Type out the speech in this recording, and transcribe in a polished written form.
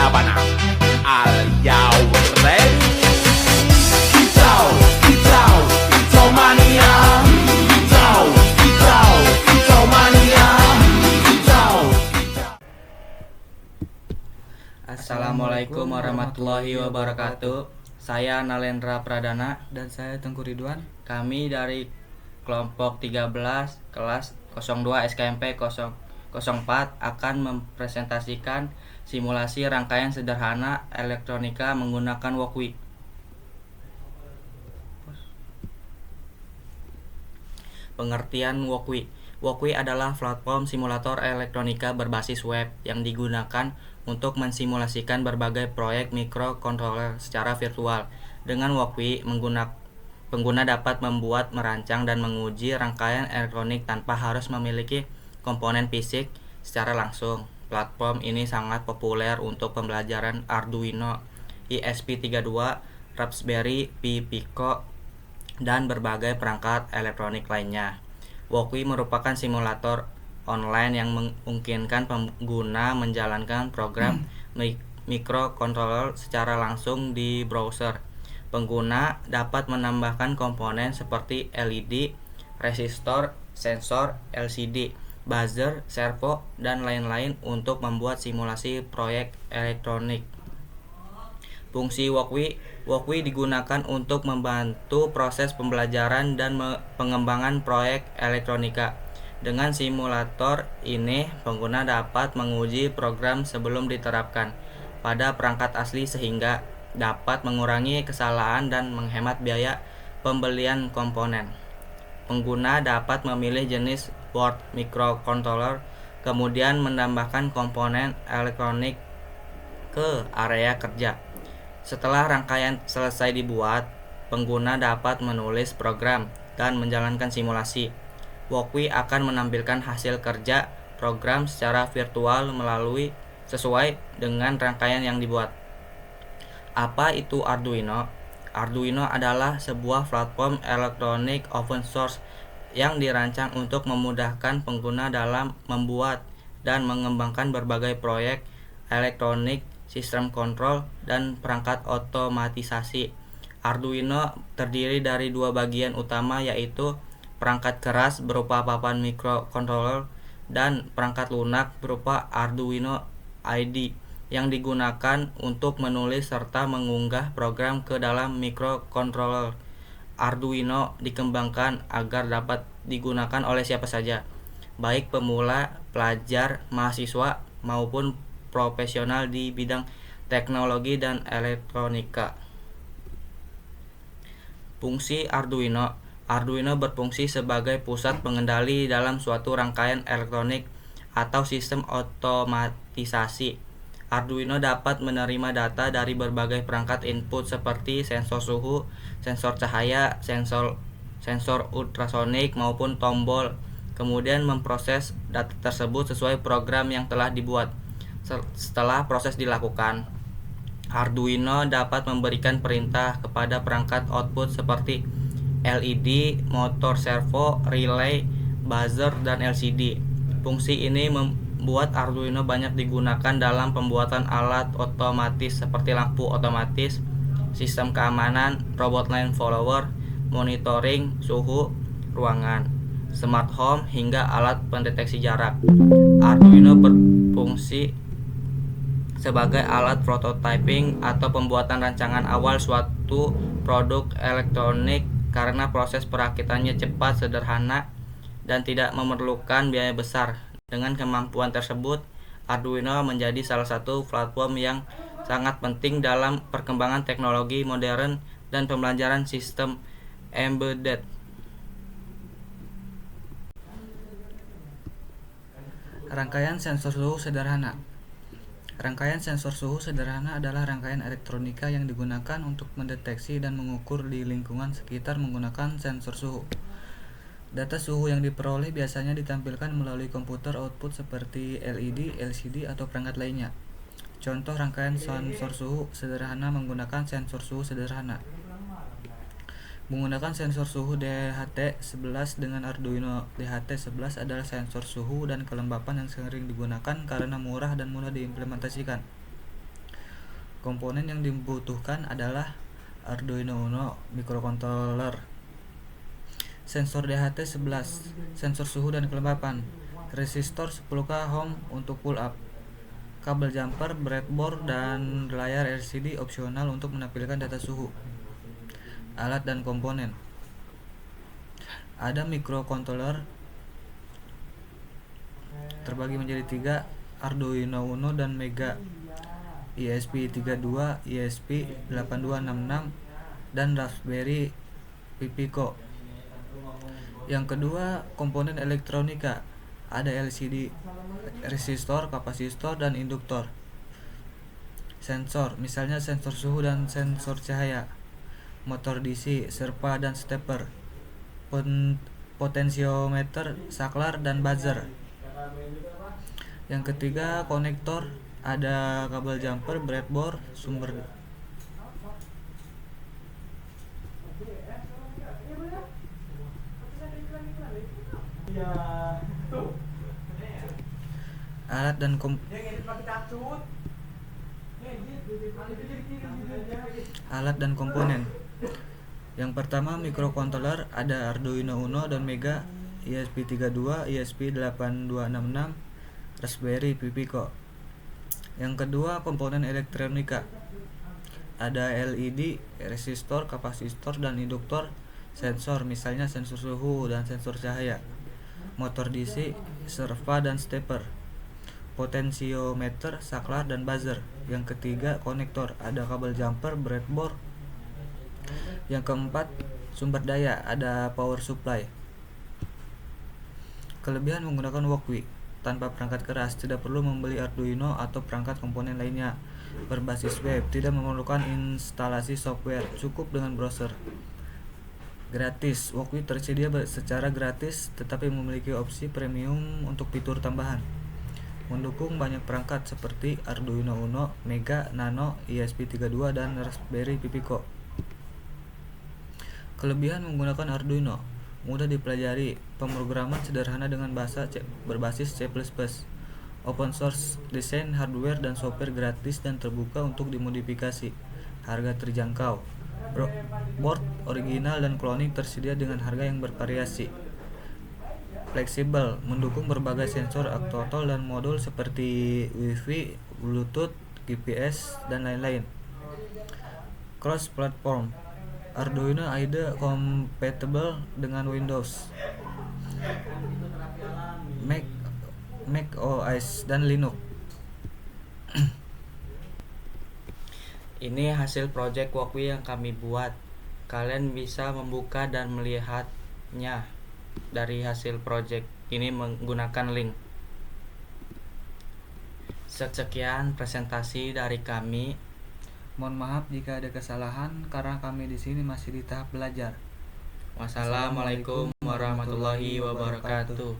Sabana. Are you ready? Kicau, kicau, kicau mania. Kicau, kicau, kicau mania. Kicau, kicau. Assalamualaikum warahmatullahi wabarakatuh. Saya Nalendra Pradana dan saya Tengku Ridwan. Kami dari kelompok 13 kelas 02 SKMP 004 akan mempresentasikan simulasi rangkaian sederhana elektronika menggunakan Walkwi. Pengertian Walkwi. Walkwi adalah platform simulator elektronika berbasis web yang digunakan untuk mensimulasikan berbagai proyek microcontroller secara virtual. Dengan Walkwi, pengguna dapat membuat, merancang, dan menguji rangkaian elektronik tanpa harus memiliki komponen fisik secara langsung. Platform ini sangat populer untuk pembelajaran Arduino, ESP32, Raspberry Pi Pico, dan berbagai perangkat elektronik lainnya. Walkwi merupakan simulator online yang memungkinkan pengguna menjalankan program microcontroller secara langsung di browser. Pengguna dapat menambahkan komponen seperti LED, resistor, sensor, LCD, buzzer, servo, dan lain-lain untuk membuat simulasi proyek elektronik. Fungsi Walkwi digunakan untuk membantu proses pembelajaran dan pengembangan proyek elektronika. Dengan simulator ini, pengguna dapat menguji program sebelum diterapkan pada perangkat asli sehingga dapat mengurangi kesalahan dan menghemat biaya pembelian komponen. Pengguna dapat memilih jenis board microcontroller, kemudian menambahkan komponen elektronik ke area kerja. Setelah rangkaian selesai dibuat, pengguna dapat menulis program dan menjalankan simulasi. Walkwi akan menampilkan hasil kerja program secara virtual sesuai dengan rangkaian yang dibuat. Apa itu Arduino? Arduino adalah sebuah platform elektronik open source yang dirancang untuk memudahkan pengguna dalam membuat dan mengembangkan berbagai proyek elektronik, sistem kontrol, dan perangkat otomatisasi. Arduino terdiri dari dua bagian utama, yaitu perangkat keras berupa papan microcontroller dan perangkat lunak berupa Arduino IDE yang digunakan untuk menulis serta mengunggah program ke dalam microcontroller. Arduino dikembangkan agar dapat digunakan oleh siapa saja, baik pemula, pelajar, mahasiswa, maupun profesional di bidang teknologi dan elektronika. Fungsi Arduino berfungsi sebagai pusat pengendali dalam suatu rangkaian elektronik atau sistem otomatisasi. Arduino dapat menerima data dari berbagai perangkat input seperti sensor suhu, sensor cahaya, sensor ultrasonik maupun tombol, kemudian memproses data tersebut sesuai program yang telah dibuat. Setelah proses dilakukan, Arduino dapat memberikan perintah kepada perangkat output seperti LED, motor servo, relay, buzzer, dan LCD. Fungsi ini membuat Arduino banyak digunakan dalam pembuatan alat otomatis seperti lampu otomatis, sistem keamanan, robot line follower, monitoring suhu ruangan, smart home, hingga alat pendeteksi jarak. Arduino berfungsi sebagai alat prototyping atau pembuatan rancangan awal suatu produk elektronik karena proses perakitannya cepat, sederhana, dan tidak memerlukan biaya besar. Dengan kemampuan tersebut, Arduino menjadi salah satu platform yang sangat penting dalam perkembangan teknologi modern dan pembelajaran sistem embedded. Rangkaian sensor suhu sederhana. Rangkaian sensor suhu sederhana adalah rangkaian elektronika yang digunakan untuk mendeteksi dan mengukur di lingkungan sekitar menggunakan sensor suhu. Data suhu yang diperoleh biasanya ditampilkan melalui komputer output seperti LED, LCD, atau perangkat lainnya. Contoh rangkaian sensor suhu sederhana menggunakan sensor suhu sederhana. Menggunakan sensor suhu DHT11 dengan Arduino. DHT11 adalah sensor suhu dan kelembapan yang sering digunakan karena murah dan mudah diimplementasikan. Komponen yang dibutuhkan adalah Arduino Uno microcontroller, sensor DHT11, sensor suhu dan kelembapan, resistor 10K ohm untuk pull up, kabel jumper, breadboard, dan layar LCD opsional untuk menampilkan data suhu. Alat dan komponen. Ada microcontroller terbagi menjadi 3, Arduino Uno dan Mega, ESP32, ESP8266, dan Raspberry Pi Pico. Yang kedua, komponen elektronika. Ada LCD, resistor, kapasitor, dan induktor. Sensor, misalnya sensor suhu dan sensor cahaya. Motor DC, serpa dan stepper. Potensiometer, saklar, dan buzzer. Yang ketiga, konektor. Ada kabel jumper, breadboard, sumber alat dan komponen. Yang pertama, microcontroller. Ada Arduino Uno dan Mega, ESP32, ESP8266, Raspberry Pi Pico. Yang kedua, komponen elektronika. Ada LED, resistor, kapasitor, dan induktor. Sensor, misalnya sensor suhu dan sensor cahaya. Motor DC, serva dan stepper. Potensiometer, saklar, dan buzzer. Yang ketiga, konektor. Ada kabel jumper, breadboard. Yang keempat, sumber daya. Ada power supply. Kelebihan menggunakan Walkwi. Tanpa perangkat keras, tidak perlu membeli Arduino atau perangkat komponen lainnya. Berbasis web, tidak memerlukan instalasi software, cukup dengan browser. Gratis. Walkwi tersedia secara gratis, tetapi memiliki opsi premium untuk fitur tambahan. Mendukung banyak perangkat seperti Arduino Uno, Mega, Nano, ESP32, dan Raspberry Pi Pico. Kelebihan menggunakan Arduino: mudah dipelajari, pemrograman sederhana dengan bahasa berbasis C++, open source, desain hardware dan software gratis dan terbuka untuk dimodifikasi, harga terjangkau, board original dan cloning tersedia dengan harga yang bervariasi. Fleksibel, mendukung berbagai sensor, aktuator, dan modul seperti Wi-Fi, Bluetooth, GPS, dan lain-lain. Cross platform, Arduino IDE compatible dengan Windows, Mac OS, dan Linux. Ini hasil project Walkwi yang kami buat. Kalian bisa membuka dan melihatnya dari hasil project ini menggunakan link. Sekian presentasi dari kami. Mohon maaf jika ada kesalahan karena kami di sini masih di tahap belajar. Wassalamualaikum warahmatullahi wabarakatuh.